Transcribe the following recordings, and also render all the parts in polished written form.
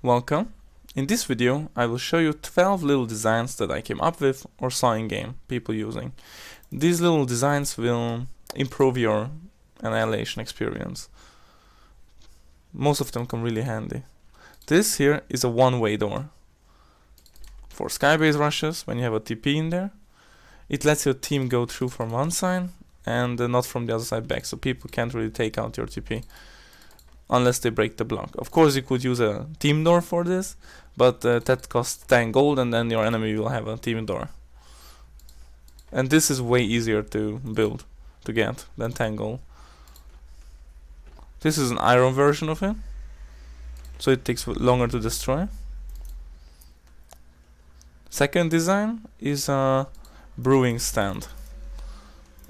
Welcome. In this video I will show you 12 little designs that I came up with or saw in game people using. These little designs will improve your Annihilation experience. Most of them come really handy. This here is a one-way door. For skybase rushes, when you have a TP in there, it lets your team go through from one side and not from the other side back, so people can't really take out your TP unless they break the block. Of course you could use a team door for this, but that costs 10 gold and then your enemy will have a team door. And this is way easier to build, to get, than 10 gold. This is an iron version of it, so it takes longer to destroy. Second design is a brewing stand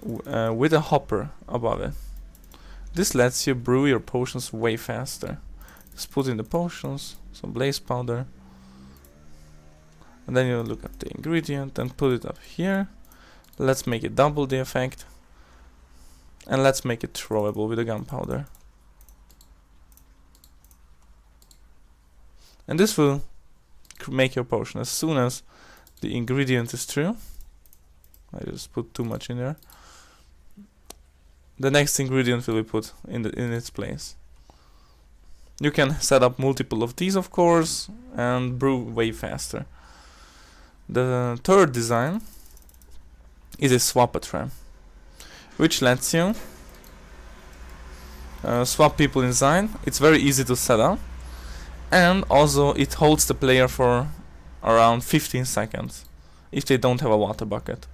with a hopper above it. This lets you brew your potions way faster. Just put in the potions, some blaze powder, and then you look at the ingredient and put it up here. Let's make it double the effect, and let's make it throwable with the gunpowder. And this will make your potion as soon as the ingredient is through. I just put too much in there. The next ingredient will be put in its place. You can set up multiple of these, of course, and brew way faster. The third design is a swap trap, which lets you swap people inside. It's very easy to set up, and also it holds the player for around 15 seconds if they don't have a water bucket.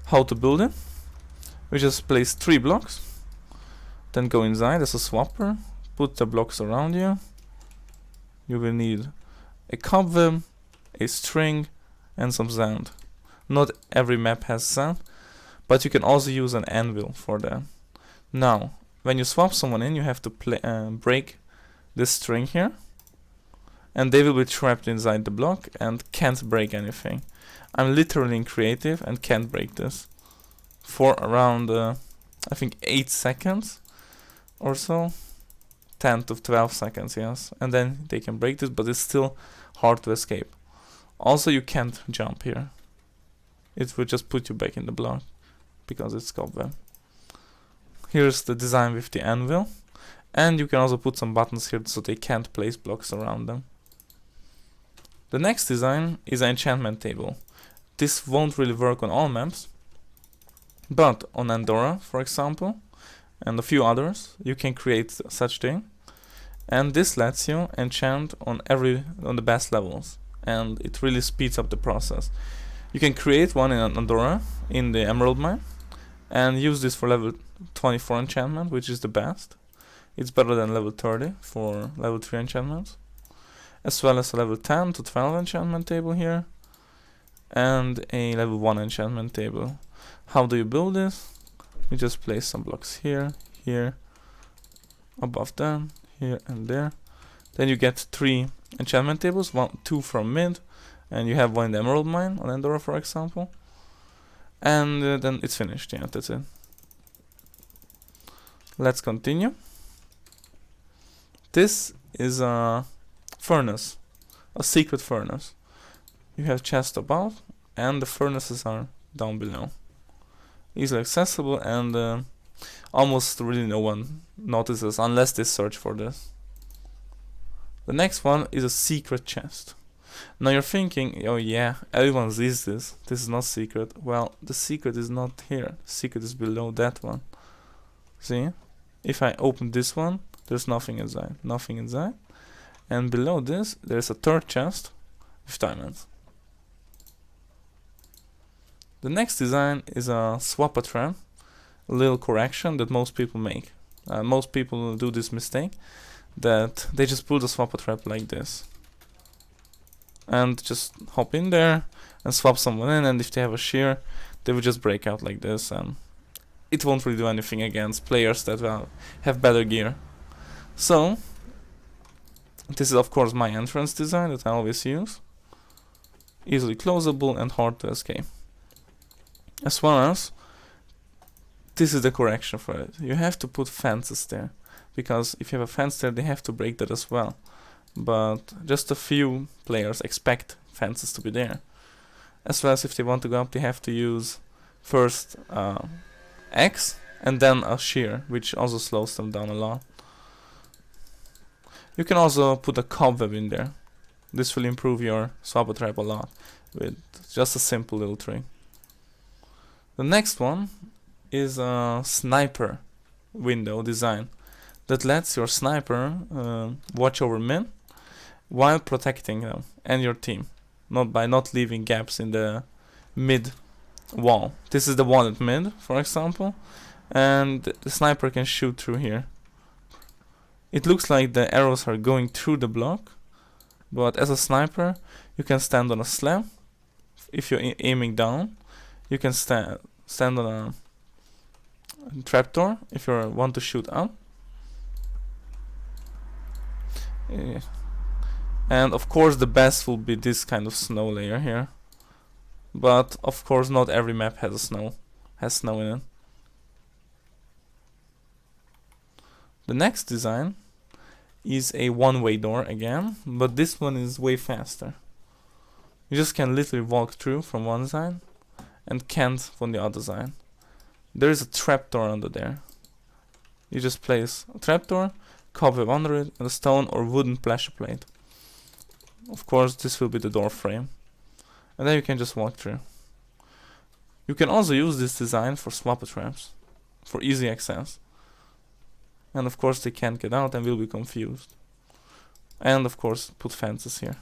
How to build it? We just place 3 blocks, then go inside as a swapper, put the blocks around you. You will need a cobweb, a string, and some sand. Not every map has sand, but you can also use an anvil for that. Now, when you swap someone in, you have to break this string here, and they will be trapped inside the block and can't break anything. I'm literally in creative and can't break this for around I think 8 seconds or so, 10 to 12 seconds, yes, and then they can break this, but it's still hard to escape. Also, you can't jump here. It will just put you back in the block because it's cobweb. Here's the design with the anvil, and you can also put some buttons here so they can't place blocks around them. The next design is an enchantment table. This won't really work on all maps, but on Andorra, for example, and a few others, you can create such thing, and this lets you enchant on the best levels, and it really speeds up the process. You can create one in Andorra in the Emerald Mine, and use this for level 24 enchantment, which is the best. It's better than level 30 for level 3 enchantments, as well as a level 10 to 12 enchantment table here, and a level 1 enchantment table. How do you build this? You just place some blocks here, here, above them, here and there. Then you get 3 enchantment tables, 2 from mid, and you have one in the Emerald Mine on Andorra, for example. And then it's finished, yeah, that's it. Let's continue. This is a furnace, a secret furnace. You have chests above, and the furnaces are down below. Easily accessible, and almost really no one notices unless they search for this. The next one is a secret chest. Now you're thinking, oh yeah, everyone sees this. This is not secret. Well, the secret is not here. The secret is below that one. See? If I open this one, there's nothing inside. Nothing inside. And below this, there's a third chest with diamonds. The next design is a swap trap, a little correction that most people make. Most people do this mistake, that they just build a swap trap like this, and just hop in there and swap someone in, and if they have a shear, they will just break out like this, and it won't really do anything against players that have better gear. So, this is of course my entrance design that I always use. Easily closable and hard to escape. As well as, this is the correction for it. You have to put fences there, because if you have a fence there, they have to break that as well. but just a few players expect fences to be there. As well as if they want to go up, they have to use first X and then a shear, which also slows them down a lot. You can also put a cobweb in there. This will improve your Hvba trap a lot with just a simple little trick. The next one is a sniper window design that lets your sniper watch over men while protecting them and your team, not leaving gaps in the mid wall. This is the wall at mid, for example, and the sniper can shoot through here. It looks like the arrows are going through the block, but as a sniper you can stand on a slab. If you're aiming down, you can stand on a trapdoor if you want to shoot up. And of course the best will be this kind of snow layer here, but of course not every map has snow in it. The next design is a one-way door again, but this one is way faster. You just can literally walk through from one side and can't from the other side. There is a trapdoor under there. You just place a trapdoor, cobweb under it, and a stone or wooden pressure plate. Of course this will be the door frame, and then you can just walk through. You can also use this design for Hvba traps for easy access, and of course they can't get out and will be confused. And of course put fences here.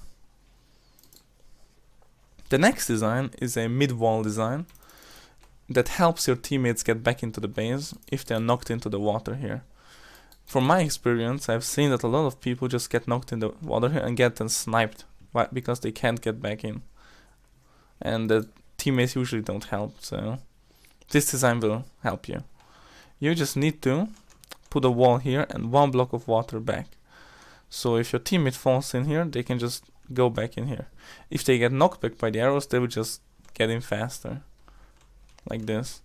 The next design is a mid-wall design that helps your teammates get back into the base if they are knocked into the water here. From my experience, I've seen that a lot of people just get knocked in the water here and get them sniped because they can't get back in. And the teammates usually don't help, so this design will help you. You just need to put a wall here and one block of water back. So if your teammate falls in here, they can just go back in here. If they get knocked back by the arrows, they will just get in faster. Like this.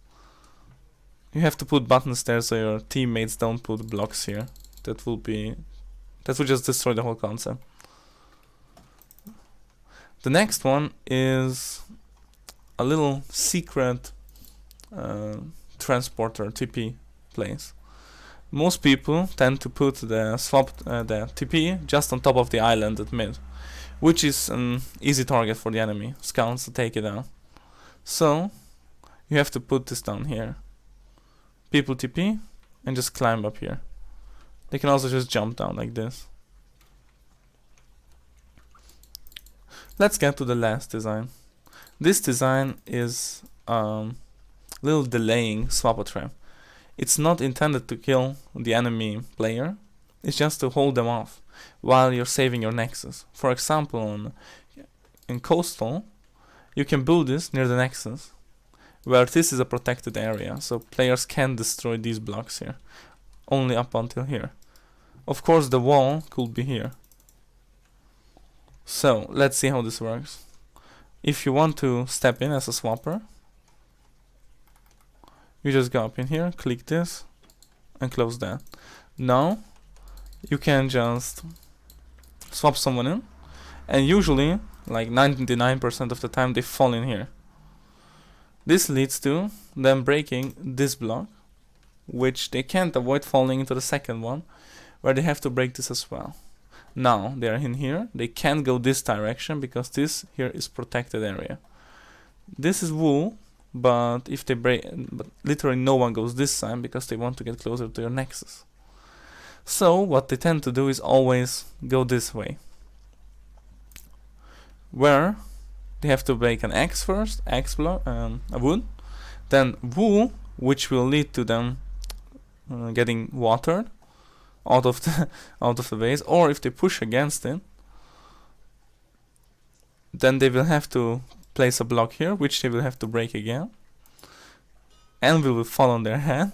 You have to put buttons there so your teammates don't put blocks here. That will just destroy the whole concept. The next one is a little secret transporter TP place. Most people tend to put the TP just on top of the island at mid, which is an easy target for the enemy scouts to take it down. So you have to put this down here. People TP and just climb up here. They can also just jump down like this. Let's get to the last design. This design is little delaying Hvba trap. It's not intended to kill the enemy player, it's just to hold them off while you're saving your nexus. For example, in coastal, you can build this near the nexus, where this is a protected area, so players can destroy these blocks here, only up until here. Of course the wall could be here. So let's see how this works. If you want to step in as a swapper, you just go up in here, click this, and close that. Now you can just swap someone in, and usually, like 99% of the time, they fall in here. This leads to them breaking this block, which they can't avoid falling into the second one, where they have to break this as well. Now they are in here, they can't go this direction because this here is protected area. This is wool, but if they break, but literally no one goes this side because they want to get closer to your nexus. So what they tend to do is always go this way, where they have to break an X first, X block, a wood, then wool, which will lead to them getting watered out of the base, or if they push against it, then they will have to place a block here, which they will have to break again, and we will fall on their head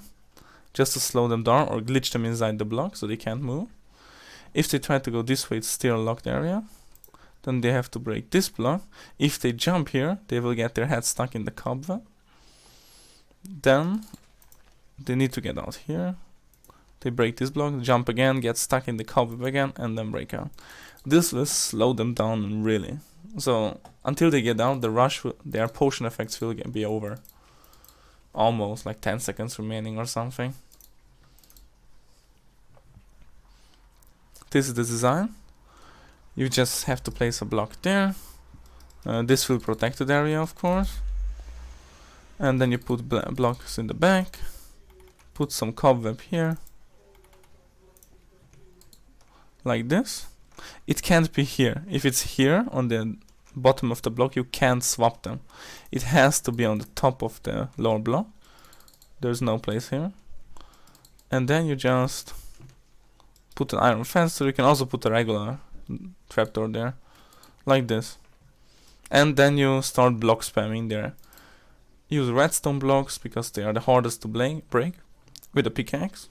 just to slow them down or glitch them inside the block so they can't move. If they try to go this way, it's still a locked area. Then they have to break this block. If they jump here, they will get their head stuck in the cobweb. Then they need to get out here. They break this block, jump again, get stuck in the cobweb again, and then break out. This will slow them down really. So until they get out, their potion effects will be over. Almost like 10 seconds remaining or something. This is the design. You just have to place a block there. This will protect the area, of course. And then you put blocks in the back. Put some cobweb here. Like this. It can't be here. If it's here on the bottom of the block, you can't swap them. It has to be on the top of the lower block. There's no place here. And then you just put an iron fence, or you can also put a regular trapdoor there. Like this. And then you start block spamming there. Use redstone blocks because they are the hardest to break with a pickaxe.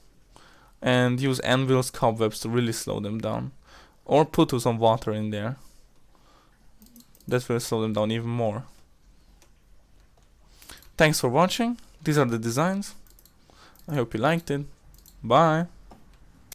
And use anvils, cobwebs to really slow them down. Or put some water in there. That will slow them down even more. Thanks for watching. These are the designs. I hope you liked it. Bye.